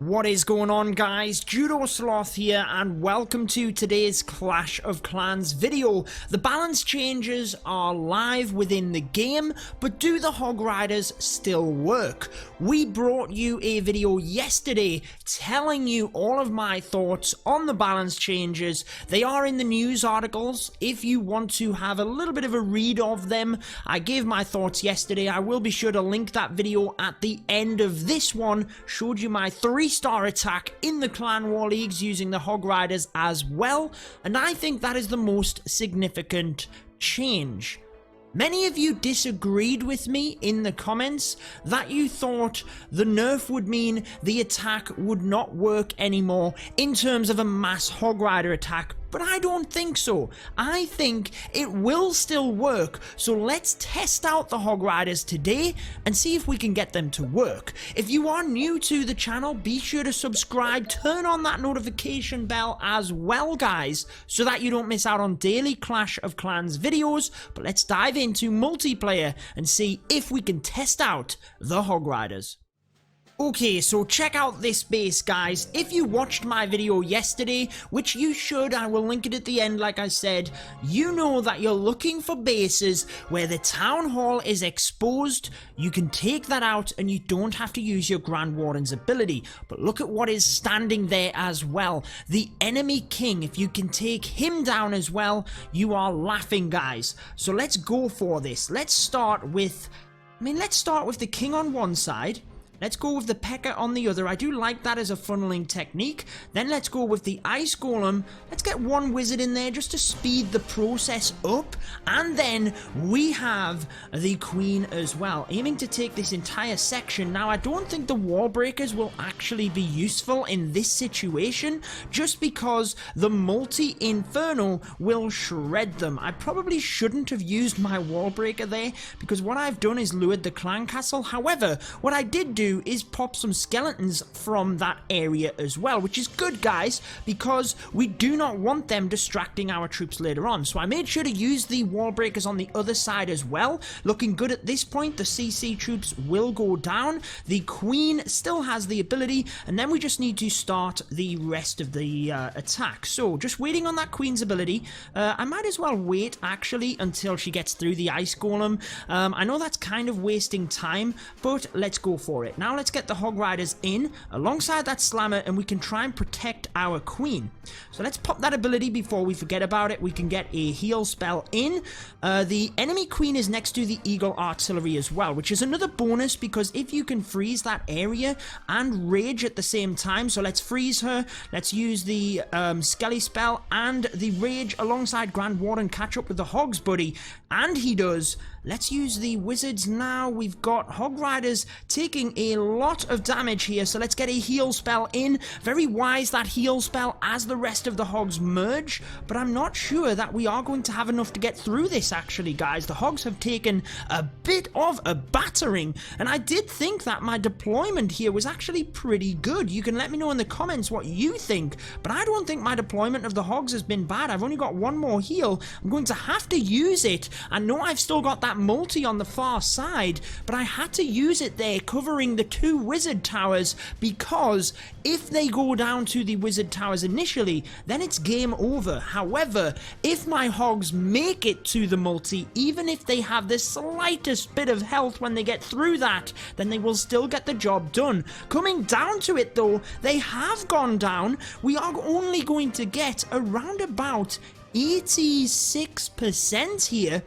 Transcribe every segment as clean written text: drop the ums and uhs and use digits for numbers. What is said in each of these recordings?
What is going on, guys? Judo Sloth here, and welcome to today's Clash of Clans video. The balance changes are live within the game, but do the Hog Riders still work? We brought you a video yesterday telling you all of my thoughts on the balance changes. They are in the news articles. If you want to have a little bit of a read of them, I gave my thoughts yesterday. I will be sure to link that video at the end of this one. Showed you my 3-star attack in the Clan War Leagues using the Hog Riders as well, and I think that is the most significant change. Many of you disagreed with me in the comments that you thought the nerf would mean the attack would not work anymore in terms of a mass Hog Rider attack, but I don't think so. I think it will still work, so let's test out the Hog Riders today and see if we can get them to work. If you are new to the channel, be sure to subscribe, turn on that notification bell as well, guys, so that you don't miss out on daily Clash of Clans videos. But let's dive into multiplayer and see if we can test out the Hog Riders. Okay, so check out this base, guys. If you watched my video yesterday, which you should, I will link it at the end like I said, you know that you're looking for bases where the town hall is exposed. You can take that out and you don't have to use your Grand Warden's ability. But look at what is standing there as well. The enemy king, if you can take him down as well, you are laughing, guys. So let's go for this. Let's start with the king on one side. Let's go with the P.E.K.K.A on the other. I do like that as a funneling technique. Then let's go with the Ice Golem. Let's get one wizard in there just to speed the process up. And then we have the Queen as well, aiming to take this entire section. Now, I don't think the wall breakers will actually be useful in this situation, just because the multi-inferno will shred them. I probably shouldn't have used my wall breaker there, because what I've done is lured the clan castle. However, what I did do is pop some skeletons from that area as well, which is good, guys, because we do not want them distracting our troops later on. So I made sure to use the wall breakers on the other side as well. Looking good at this point. The CC troops will go down. The Queen still has the ability, and then we just need to start the rest of the attack. So just waiting on that Queen's ability. I might as well wait actually until she gets through the Ice Golem. I know that's kind of wasting time, but let's go for it. Now let's get the Hog Riders in alongside that Slammer, and we can try and protect our Queen. So let's pop that ability before we forget about it. We can get a heal spell in. The enemy Queen is next to the Eagle Artillery as well, which is another bonus, because if you can freeze that area and rage at the same time, so let's freeze her. Let's use the Skelly spell and the rage alongside Grand Warden, catch up with the Hogs, buddy. And he does. Let's use the wizards now. We've got Hog Riders taking a lot of damage here, so let's get a heal spell in. Very wise, that heal spell, as the rest of the Hogs merge, but I'm not sure that we are going to have enough to get through this actually, guys. The Hogs have taken a bit of a battering, and I did think that my deployment here was actually pretty good. You can let me know in the comments what you think, but I don't think my deployment of the Hogs has been bad. I've only got one more heal. I'm going to have to use it. I know I've still got that multi on the far side, but I had to use it there covering the 2 wizard towers, because if they go down to the wizard towers initially, then it's game over. However, if my Hogs make it to the multi, even if they have the slightest bit of health when they get through that, then they will still get the job done. Coming down to it though, they have gone down. We are only going to get around about 86% here.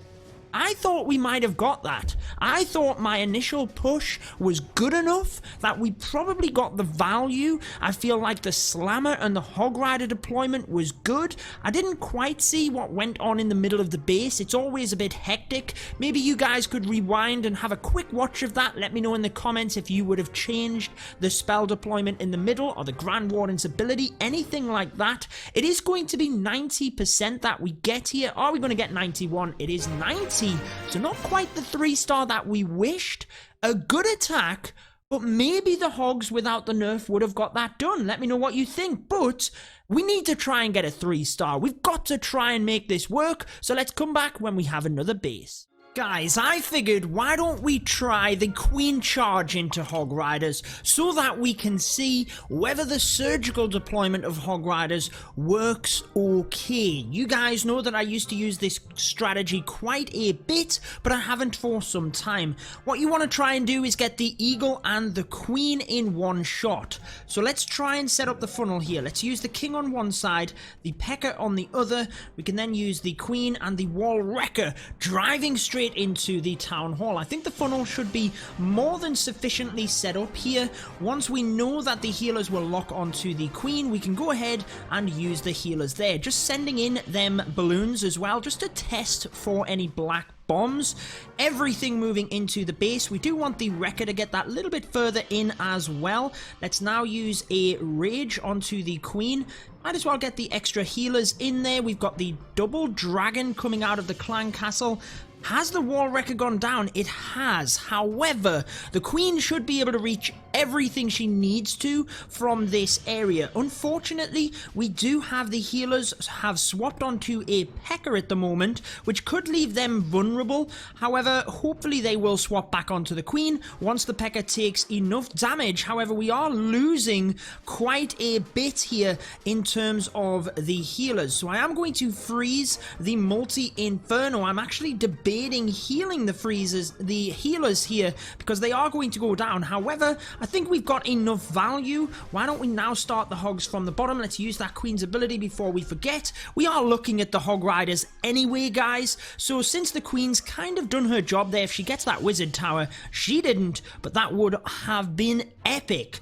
I thought we might have got that. I thought my initial push was good enough that we probably got the value. I feel like the Slammer and the Hog Rider deployment was good. I didn't quite see what went on in the middle of the base. It's always a bit hectic. Maybe you guys could rewind and have a quick watch of that. Let me know in the comments if you would have changed the spell deployment in the middle or the Grand Warden's ability, anything like that. It is going to be 90% that we get here. Are we going to get 91? It is 90. So not quite the 3-star that we wished. A good attack, but maybe the Hogs without the nerf would have got that done. Let me know what you think, but we need to try and get a 3-star. We've got to try and make this work, so let's come back when we have another base. Guys, I figured why don't we try the Queen Charge into Hog Riders so that we can see whether the surgical deployment of Hog Riders works okay. You guys know that I used to use this strategy quite a bit, but I haven't for some time. What you want to try and do is get the Eagle and the Queen in one shot. So let's try and set up the funnel here. Let's use the King on one side, the Pecker on the other. We can then use the Queen and the Wall Wrecker driving straight into the town hall. I think the funnel should be more than sufficiently set up here. Once we know that the healers will lock onto the Queen, we can go ahead and use the healers there. Just sending in them balloons as well, just to test for any black bombs. Everything moving into the base. We do want the Wrecker to get that little bit further in as well. Let's now use a Rage onto the Queen. Might as well get the extra healers in there. We've got the double dragon coming out of the clan castle. Has the Wall Wrecker gone down? It has. However, the Queen should be able to reach everything she needs to from this area. Unfortunately, we do have the healers have swapped onto a Pecker at the moment, which could leave them vulnerable. However, hopefully they will swap back onto the Queen once the Pecker takes enough damage. However, we are losing quite a bit here in terms of the healers. So I am going to freeze the multi-inferno. I'm actually debating healing the healers here because they are going to go down. However, I think we've got enough value. Why don't we now start the Hogs from the bottom? Let's use that Queen's ability before we forget. We are looking at the Hog Riders anyway, guys. So since the Queen's kind of done her job there, if she gets that Wizard Tower, she didn't, but that would have been epic.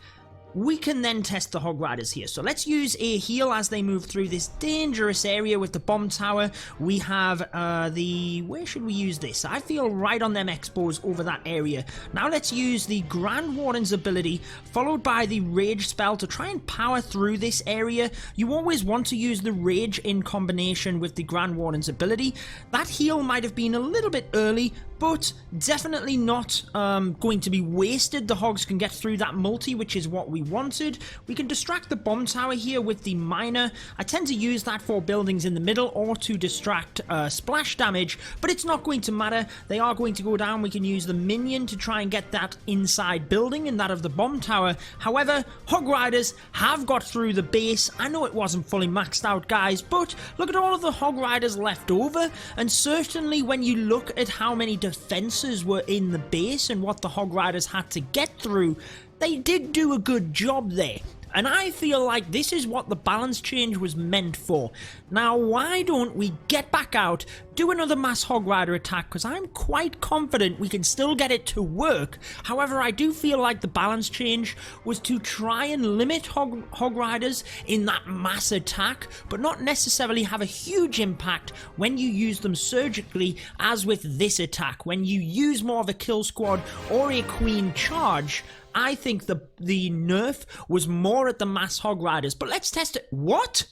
We can then test the Hog Riders here. So let's use a heal as they move through this dangerous area with the bomb tower. We have where should we use this? I feel right on them expos over that area. Now let's use the Grand Warden's ability followed by the Rage spell to try and power through this area. You always want to use the Rage in combination with the Grand Warden's ability. That heal might have been a little bit early, but definitely not going to be wasted. The Hogs can get through that multi, which is what we wanted. We can distract the bomb tower here with the miner. I tend to use that for buildings in the middle or to distract splash damage, but it's not going to matter. They are going to go down. We can use the minion to try and get that inside building and that of the bomb tower. However, Hog Riders have got through the base. I know it wasn't fully maxed out, guys, but look at all of the Hog Riders left over, and certainly when you look at how many defenses were in the base and what the Hog Riders had to get through, they did do a good job there. And I feel like this is what the balance change was meant for. Now, why don't we get back out, do another Mass Hog Rider attack, because I'm quite confident we can still get it to work. However, I do feel like the balance change was to try and limit Hog Riders in that mass attack, but not necessarily have a huge impact when you use them surgically, as with this attack. When you use more of a kill squad or a Queen Charge, I think the nerf was more at the Mass Hog Riders. But let's test it. What?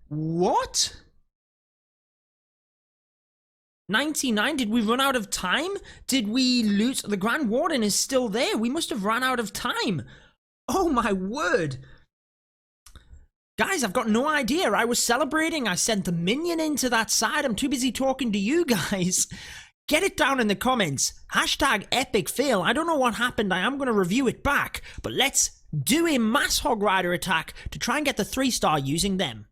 What? 99? Did we run out of time? Did we lose? The Grand Warden is still there. We must have run out of time. Oh my word. Guys, I've got no idea. I was celebrating. I sent the minion into that side. I'm too busy talking to you guys. Get it down in the comments. Hashtag epic fail. I don't know what happened. I am going to review it back. But let's do a Mass Hog Rider attack to try and get the 3-star using them.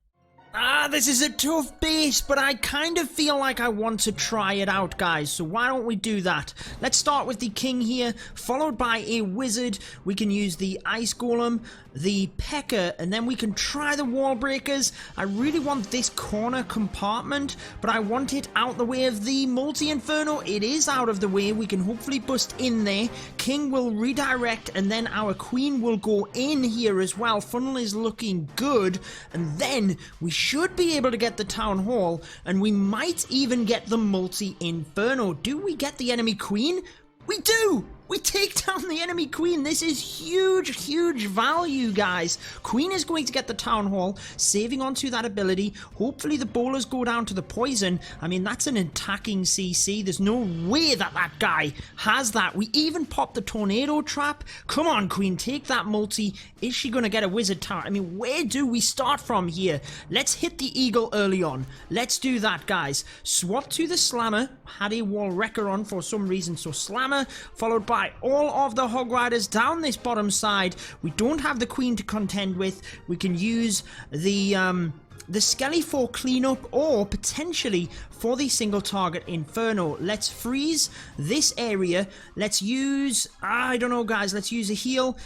This is a tough base, but I kind of feel like I want to try it out, guys. So why don't we do that? Let's start with the King here, followed by a Wizard. We can use the Ice Golem, the Pecker, and then we can try the Wall Breakers. I really want this corner compartment, but I want it out the way of the Multi-Inferno. It is out of the way. We can hopefully bust in there. King will redirect, and then our Queen will go in here as well. Funnel is looking good, and then we should be able to get the Town Hall, and we might even get the Multi-Inferno. Do we get the enemy Queen? We do! We take down the enemy queen. This is huge, huge value, guys. Queen is going to get the town hall, saving onto that ability. Hopefully the bowlers go down to the poison. I mean, that's an attacking CC. There's no way that that guy has that. We even popped the tornado trap. Come on, queen, take that multi. Is she going to get a wizard tower? I mean, where do we start from here? Let's hit the eagle early on. Let's do that, guys. Swap to the slammer. Had a wall wrecker on for some reason, so slammer, followed by all of the hog riders down this bottom side. We don't have the queen to contend with. We can use the Skelly for cleanup, or potentially for the single target Inferno. Let's freeze this area. Let's use, I don't know, guys, let's use a heal,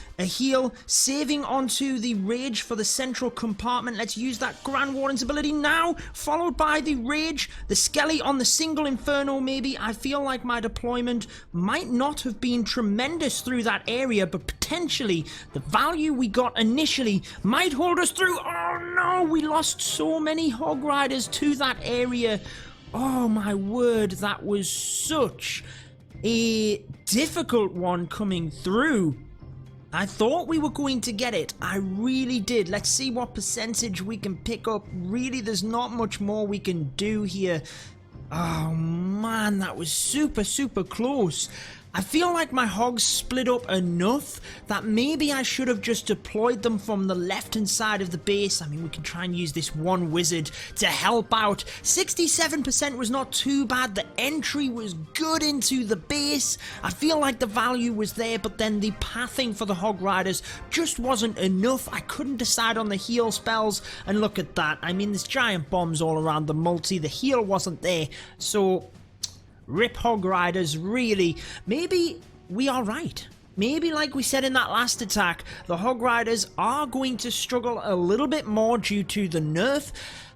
saving onto the rage for the central compartment. Let's use that Grand Warden's ability now, followed by the rage, the Skelly on the single Inferno maybe. I feel like my deployment might not have been tremendous through that area, but potentially the value we got initially might hold us through. Oh no, we lost so many hog riders to that area. Oh my word, that was such a difficult one coming through. I thought we were going to get it. I really did. Let's see what percentage we can pick up. Really, there's not much more we can do here. Oh man, that was super, super close. I feel like my hogs split up enough that maybe I should have just deployed them from the left-hand side of the base. I mean, we can try and use this one wizard to help out. 67% was not too bad. The entry was good into the base. I feel like the value was there, but then the pathing for the hog riders just wasn't enough. I couldn't decide on the heal spells, and look at that. I mean, there's giant bombs all around the multi. The heal wasn't there, so rip hog riders, really. Maybe we are right. Maybe, like we said in that last attack, the hog riders are going to struggle a little bit more due to the nerf.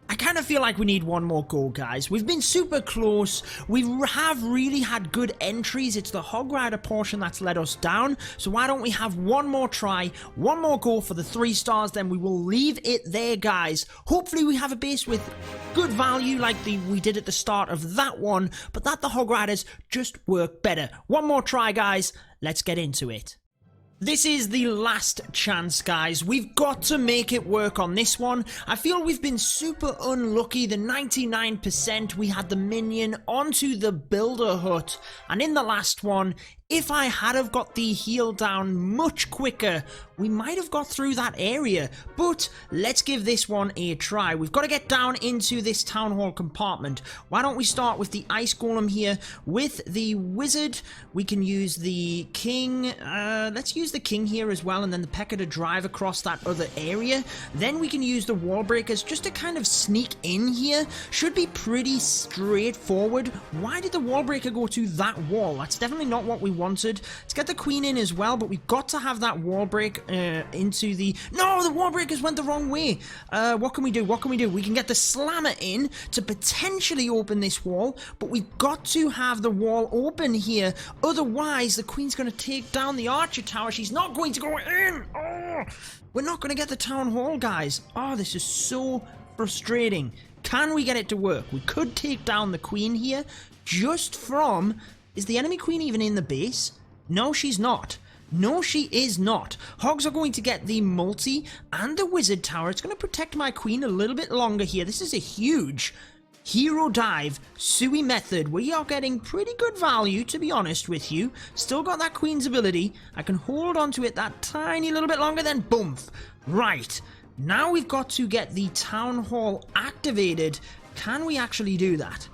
I kind of feel like we need one more go, guys. We've been super close. We have really had good entries. It's the hog rider portion that's let us down. So why don't we have one more try, one more go for the 3 stars, then we will leave it there, guys. Hopefully we have a base with good value like we did at the start of that one, but that the hog riders just work better. One more try, guys. Let's get into it. This is the last chance, guys. We've got to make it work on this one. I feel we've been super unlucky. The 99%, we had the minion onto the builder hut. And in the last one, if I had have got the heal down much quicker, we might have got through that area. But let's give this one a try. We've got to get down into this town hall compartment. Why don't we start with the ice golem here with the wizard? We can use the king. Let's use the king here as well, and then the P.E.K.K.A. to drive across that other area. Then we can use the wall breakers just to kind of sneak in here. Should be pretty straightforward. Why did the wall breaker go to that wall? That's definitely not what we wanted. Let's get the queen in as well, but we've got to have that wall break into the... No, the wall breakers went the wrong way. What can we do? What can we do? We can get the slammer in to potentially open this wall, but we've got to have the wall open here. Otherwise, the queen's going to take down the archer tower. She's not going to go in. Oh, we're not going to get the town hall, guys. Oh, this is so frustrating. Can we get it to work? We could take down the queen here just from... Is the enemy queen even in the base? No, she's not. No, she is not. Hogs are going to get the multi and the wizard tower. It's going to protect my queen a little bit longer here. This is a huge hero dive Sui method. We are getting pretty good value, to be honest with you. Still got that queen's ability. I can hold on to it that tiny little bit longer, then boom. Right. Now we've got to get the town hall activated. Can we actually do that?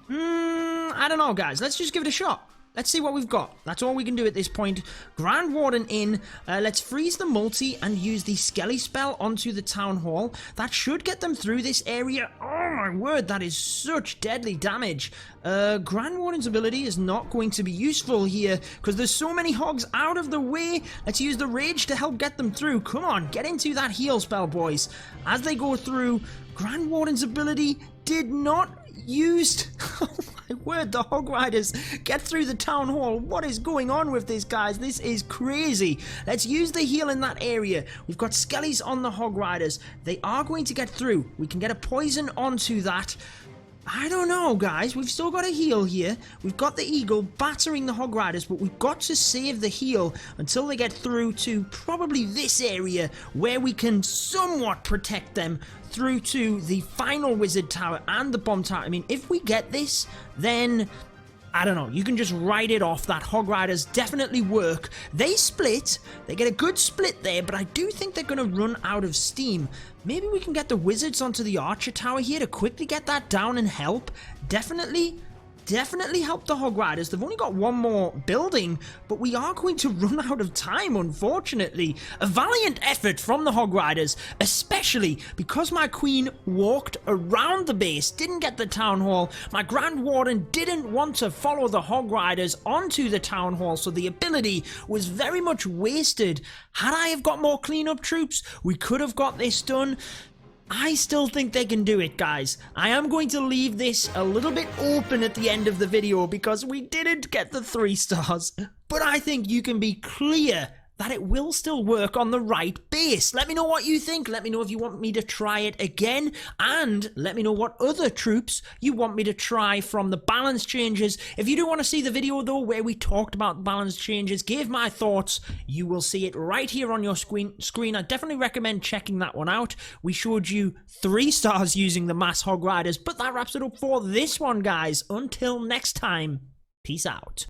I don't know, guys. Let's just give it a shot. Let's see what we've got. That's all we can do at this point. Grand Warden in. Let's freeze the multi and use the Skelly spell onto the town hall. That should get them through this area. Oh my word, that is such deadly damage. Grand Warden's ability is not going to be useful here because there's so many hogs out of the way. Let's use the rage to help get them through. Come on, get into that heal spell, boys. As they go through, Grand Warden's ability did not used. Oh my word, the hog riders get through the town hall. What is going on with this, guys? This is crazy. Let's use the heal in that area. We've got skellies on the hog riders. They are going to get through. We can get a poison onto that. I don't know, guys. We've still got a heal here. We've got the eagle battering the Hog Riders, but we've got to save the heal until they get through to probably this area where we can somewhat protect them through to the final wizard tower and the bomb tower. I mean, if we get this, then I don't know, you can just write it off that Hog Riders definitely work. They split, they get a good split there, but I do think they're going to run out of steam. Maybe we can get the wizards onto the archer tower here to quickly get that down and help. Definitely help the Hog Riders. They've only got one more building, but we are going to run out of time, unfortunately. A valiant effort from the Hog Riders, especially because my queen walked around the base, didn't get the town hall. My Grand Warden didn't want to follow the Hog Riders onto the town hall, so the ability was very much wasted. Had I have got more cleanup troops, we could have got this done. I still think they can do it, guys. I am going to leave this a little bit open at the end of the video because we didn't get the 3 stars. But I think you can be clear that it will still work on the right base. Let me know what you think. Let me know if you want me to try it again. And let me know what other troops you want me to try from the balance changes. If you do want to see the video, though, where we talked about balance changes, gave my thoughts, you will see it right here on your screen. I definitely recommend checking that one out. We showed you 3 stars using the Mass Hog Riders, but that wraps it up for this one, guys. Until next time, peace out.